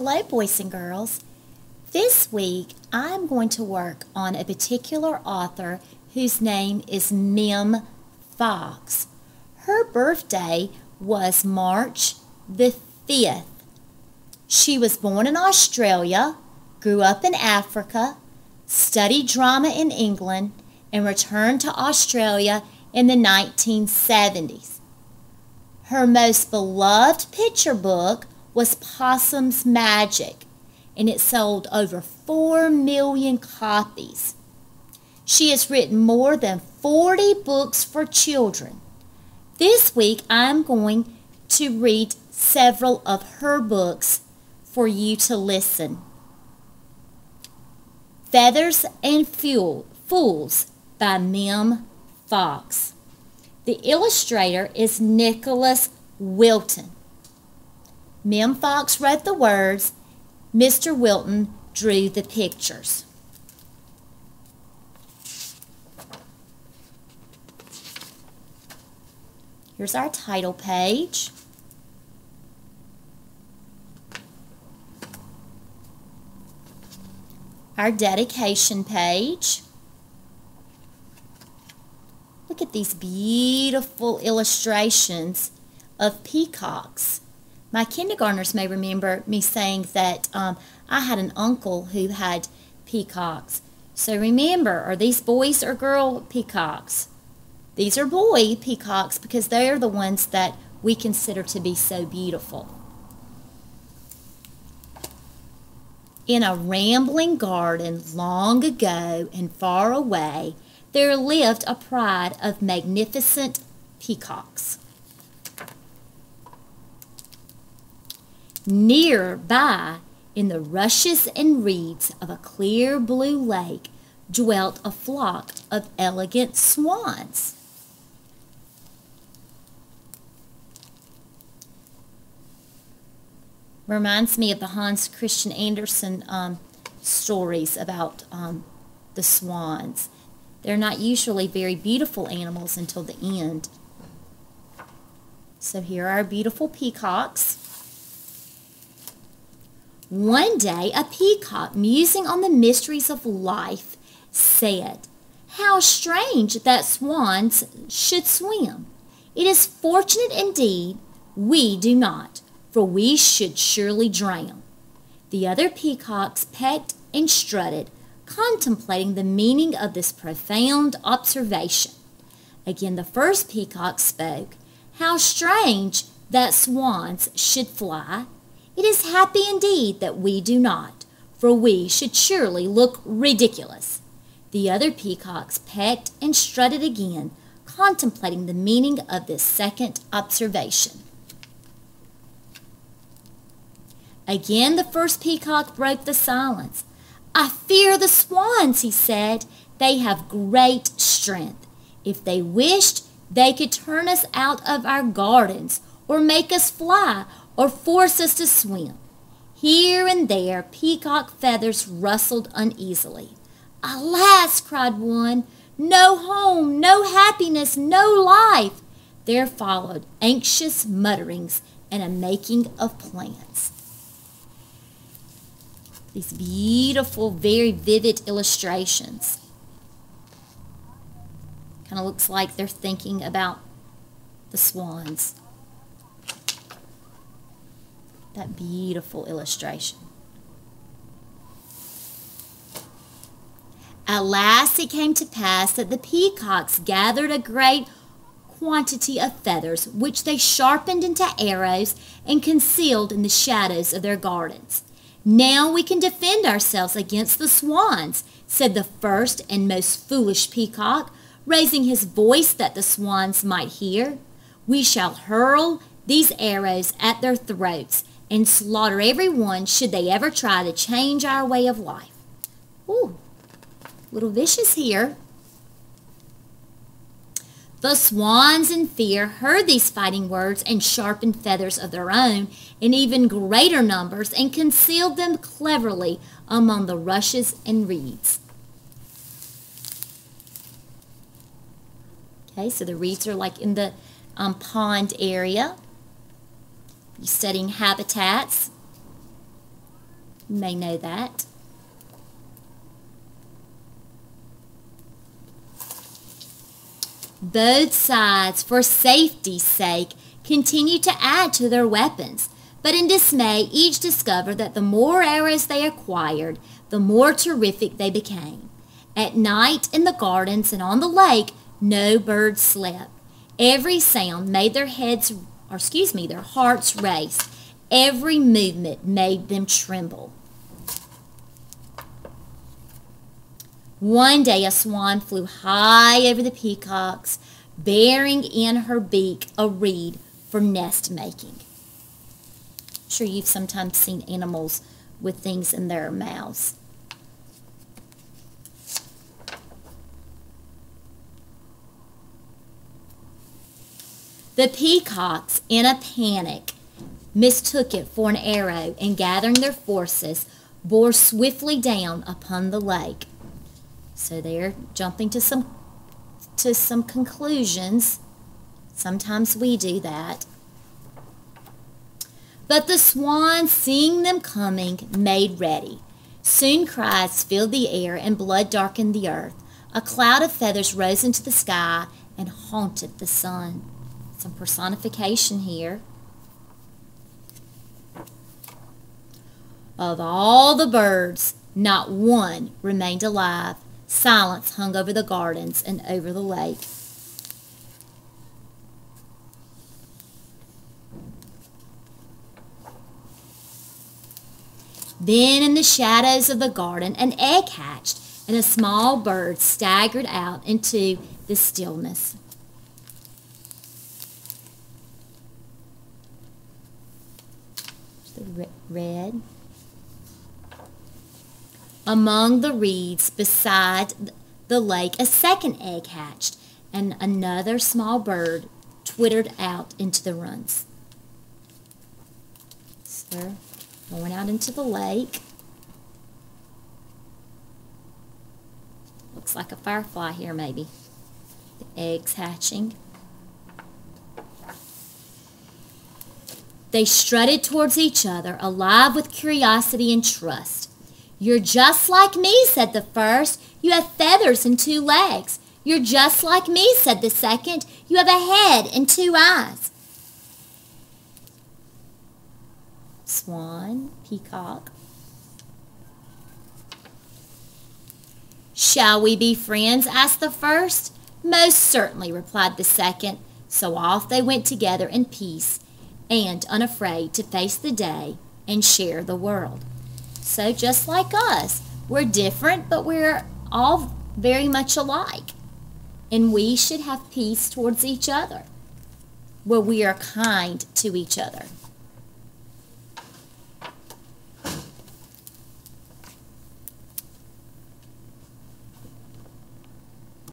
Hello, boys and girls. This week, I'm going to work on a particular author whose name is Mem Fox. Her birthday was March the 5th. She was born in Australia, grew up in Africa, studied drama in England, and returned to Australia in the 1970s. Her most beloved picture book was Possum's Magic, and it sold over 4 million copies. She has written more than 40 books for children. This week, I'm going to read several of her books for you to listen. Feathers and Fools by Mem Fox. The illustrator is Nicholas Wilton. Mem Fox wrote the words. Mr. Wilton drew the pictures. Here's our title page. Our dedication page. Look at these beautiful illustrations of peacocks. My kindergartners may remember me saying that I had an uncle who had peacocks. So remember, are these boys or girl peacocks? These are boy peacocks because they are the ones that we consider to be so beautiful. In a rambling garden long ago and far away, there lived a pride of magnificent peacocks. Nearby, in the rushes and reeds of a clear blue lake, dwelt a flock of elegant swans. Reminds me of the Hans Christian Andersen stories about the swans. They're not usually very beautiful animals until the end. So here are our beautiful peacocks. One day, a peacock, musing on the mysteries of life, said, "How strange that swans should swim! It is fortunate indeed we do not, for we should surely drown." The other peacocks pecked and strutted, contemplating the meaning of this profound observation. Again, the first peacock spoke, "How strange that swans should fly! It is happy indeed that we do not, for we should surely look ridiculous." The other peacocks pecked and strutted again, contemplating the meaning of this second observation. Again, the first peacock broke the silence. "I fear the swans," he said. "They have great strength. If they wished, they could turn us out of our gardens, or make us fly, or force us to swim." Here and there, peacock feathers rustled uneasily. "Alas!" cried one, "no home, no happiness, no life." There followed anxious mutterings and a making of plans. These beautiful, very vivid illustrations. Kind of looks like they're thinking about the swans. That beautiful illustration. At last it came to pass that the peacocks gathered a great quantity of feathers, which they sharpened into arrows and concealed in the shadows of their gardens. "Now we can defend ourselves against the swans," said the first and most foolish peacock, raising his voice that the swans might hear. "We shall hurl these arrows at their throats and slaughter every one should they ever try to change our way of life." Ooh, a little vicious here. The swans in fear heard these fighting words and sharpened feathers of their own in even greater numbers and concealed them cleverly among the rushes and reeds. Okay, so the reeds are like in the pond area. You're studying habitats. You may know that. Both sides, for safety's sake, continued to add to their weapons, but in dismay each discovered that the more arrows they acquired, the more terrific they became. At night in the gardens and on the lake, no bird slept. Every sound made their hearts race. Every movement made them tremble. One day a swan flew high over the peacocks, bearing in her beak a reed for nest making. I'm sure you've sometimes seen animals with things in their mouths. The peacocks, in a panic, mistook it for an arrow and, gathering their forces, bore swiftly down upon the lake. So they're jumping to some conclusions. Sometimes we do that. But the swan, seeing them coming, made ready. Soon cries filled the air and blood darkened the earth. A cloud of feathers rose into the sky and haunted the sun. Some personification here. Of all the birds, not one remained alive. Silence hung over the gardens and over the lake. Then in the shadows of the garden an egg hatched, and a small bird staggered out into the stillness. The red. Among the reeds beside the lake a second egg hatched, and another small bird twittered out into the runs. So they're going out into the lake. Looks like a firefly here maybe. The eggs hatching. They strutted towards each other, alive with curiosity and trust. "You're just like me," said the first. "You have feathers and 2 legs." "You're just like me," said the second. "You have a head and 2 eyes." Swan, peacock. "Shall we be friends?" asked the first. "Most certainly," replied the second. So off they went together in peace and unafraid to face the day and share the world. So just like us, we're different, but we're all very much alike. And we should have peace towards each other, where we are kind to each other.